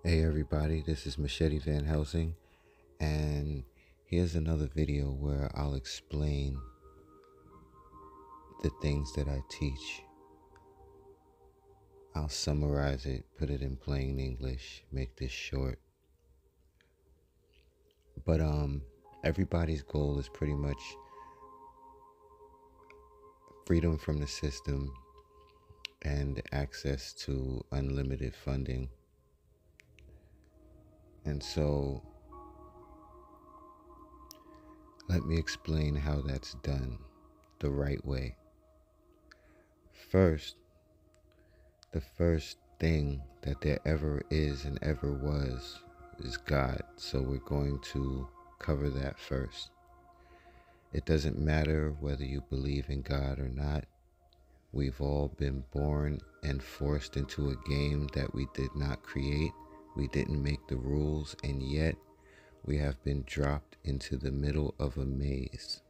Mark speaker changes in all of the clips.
Speaker 1: Hey everybody, this is Machette VanHelsing, and here's another video where I'll explain the things that I teach. I'll summarize it, put it in plain English, make this short. But everybody's goal is pretty much freedom from the system and access to unlimited funding. And so let me explain how that's done the right way. First, the first thing that there ever is and ever was is God. So we're going to cover that first. It doesn't matter whether you believe in God or not. We've all been born and forced into a game that we did not create. We didn't make the rules, and yet we have been dropped into the middle of a maze.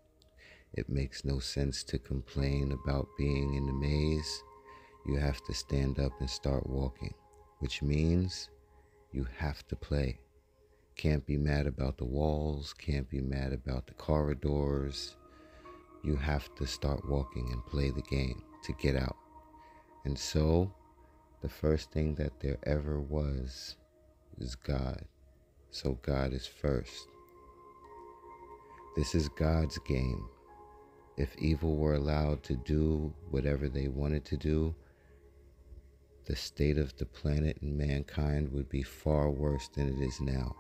Speaker 1: It makes no sense to complain about being in the maze. You have to stand up and start walking, which means you have to play. Can't be mad about the walls, can't be mad about the corridors. You have to start walking and play the game to get out. And so, the first thing that there ever was is God. So God is first. This is God's game. If evil were allowed to do whatever they wanted to do, the state of the planet and mankind would be far worse than it is now.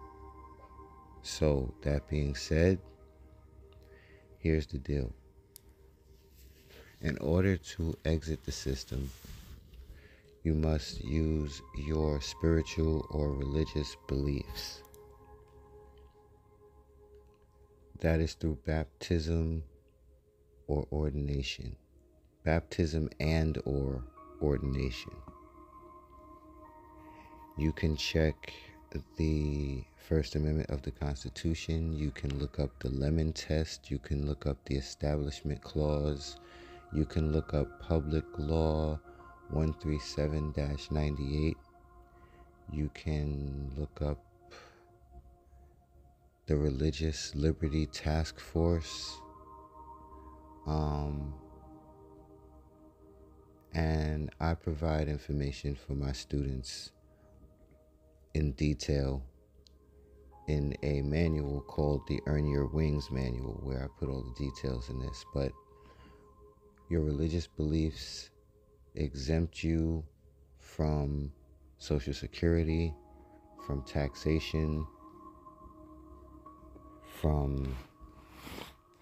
Speaker 1: So, that being said, here's the deal. In order to exit the system, you must use your spiritual or religious beliefs. That is through baptism or ordination. Baptism and or ordination. You can check the First Amendment of the Constitution. You can look up the Lemon Test. You can look up the Establishment Clause. You can look up Public Law 137-98. You can look up the Religious Liberty Task Force. And I provide information for my students in detail in a manual called the Earn Your Wings Manual, where I put all the details in this. But your religious beliefs exempt you from Social Security, from taxation, from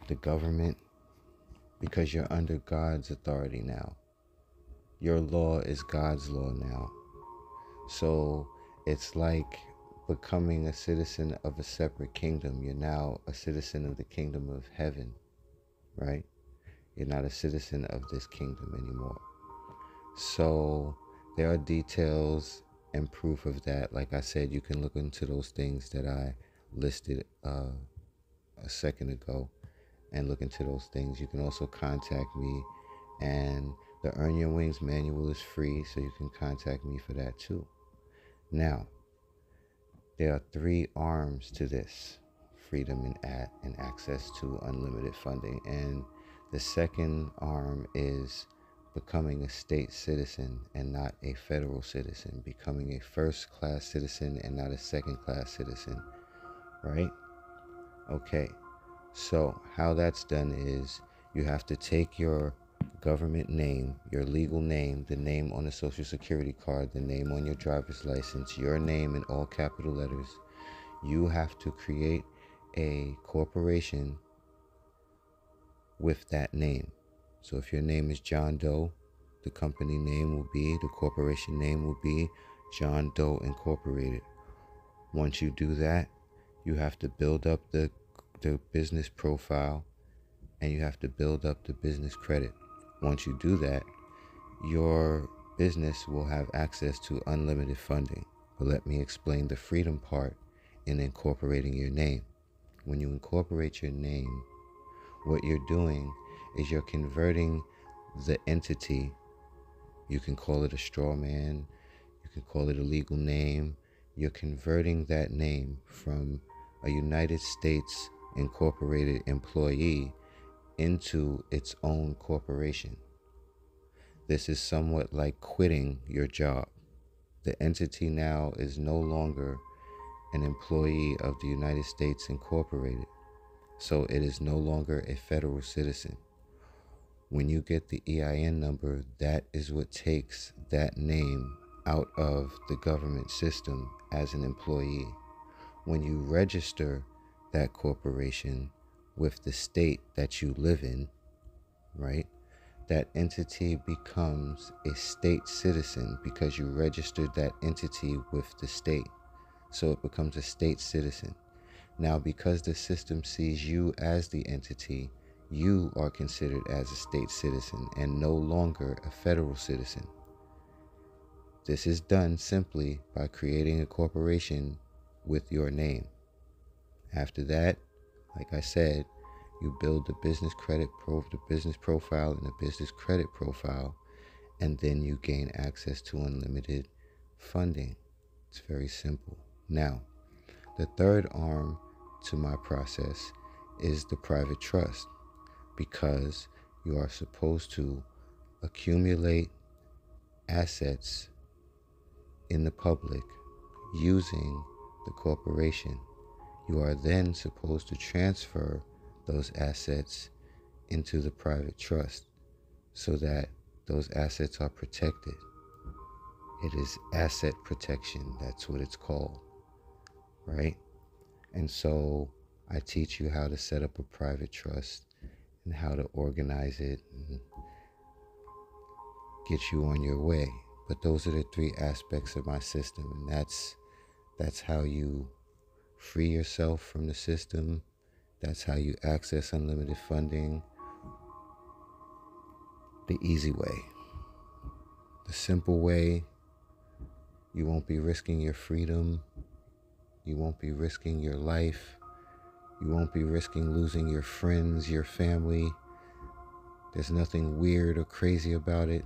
Speaker 1: the government, because you're under God's authority now. Your law is God's law now. So it's like becoming a citizen of a separate kingdom. You're now a citizen of the kingdom of heaven, right? You're not a citizen of this kingdom anymore. So there are details and proof of that. Like I said, you can look into those things that I listed a second ago and look into those things. You can also contact me, and the Earn Your Wings manual is free, so you can contact me for that too. Now, there are 3 arms to this: freedom and access to unlimited funding. And the second arm is becoming a state citizen and not a federal citizen, becoming a first-class citizen and not a second-class citizen, right? Okay, so how that's done is you have to take your government name, your legal name, the name on the Social Security card, the name on your driver's license, your name in all capital letters. You have to create a corporation with that name. So if your name is John Doe, the company name will be, the corporation name will be John Doe Incorporated. Once you do that, you have to build up the business profile, and you have to build up the business credit. Once you do that, your business will have access to unlimited funding. But let me explain the freedom part in incorporating your name. When you incorporate your name, what you're doing is you're converting the entity. You can call it a straw man, you can call it a legal name, you're converting that name from a United States Incorporated employee into its own corporation. This is somewhat like quitting your job. The entity now is no longer an employee of the United States Incorporated, so it is no longer a federal citizen. When you get the EIN number, that is what takes that name out of the government system as an employee. When you register that corporation with the state that you live in, right, that entity becomes a state citizen because you registered that entity with the state. So it becomes a state citizen. Now, because the system sees you as the entity, you are considered as a state citizen and no longer a federal citizen. This is done simply by creating a corporation with your name. After that, like I said, you build the business profile and the business credit profile, and then you gain access to unlimited funding. It's very simple. Now, the third arm to my process is the private trust, because you are supposed to accumulate assets in the public using the corporation. You are then supposed to transfer those assets into the private trust so that those assets are protected. It is asset protection. That's what it's called, right? And so I teach you how to set up a private trust and how to organize it and get you on your way. But those are the three aspects of my system, and that's how you free yourself from the system. That's how you access unlimited funding the easy way. The simple way, you won't be risking your freedom. You won't be risking your life. You won't be risking losing your friends, your family. There's nothing weird or crazy about it.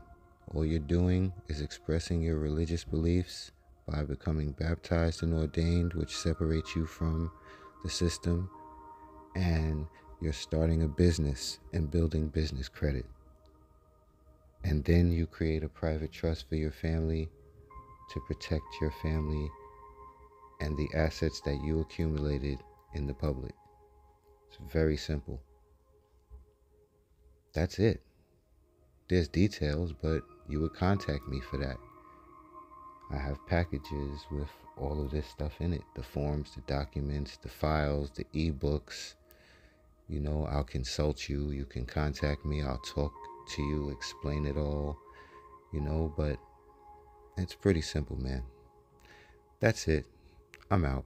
Speaker 1: All you're doing is expressing your religious beliefs by becoming baptized and ordained, which separates you from the system, and you're starting a business and building business credit. And then you create a private trust for your family to protect your family and the assets that you accumulated in the public. It's very simple. That's it. There's details, but you would contact me for that. I have packages with all of this stuff in it. The forms, the documents, the files, the ebooks. You know, I'll consult you. You can contact me. I'll talk to you, explain it all, you know, but it's pretty simple, man. That's it. I'm out.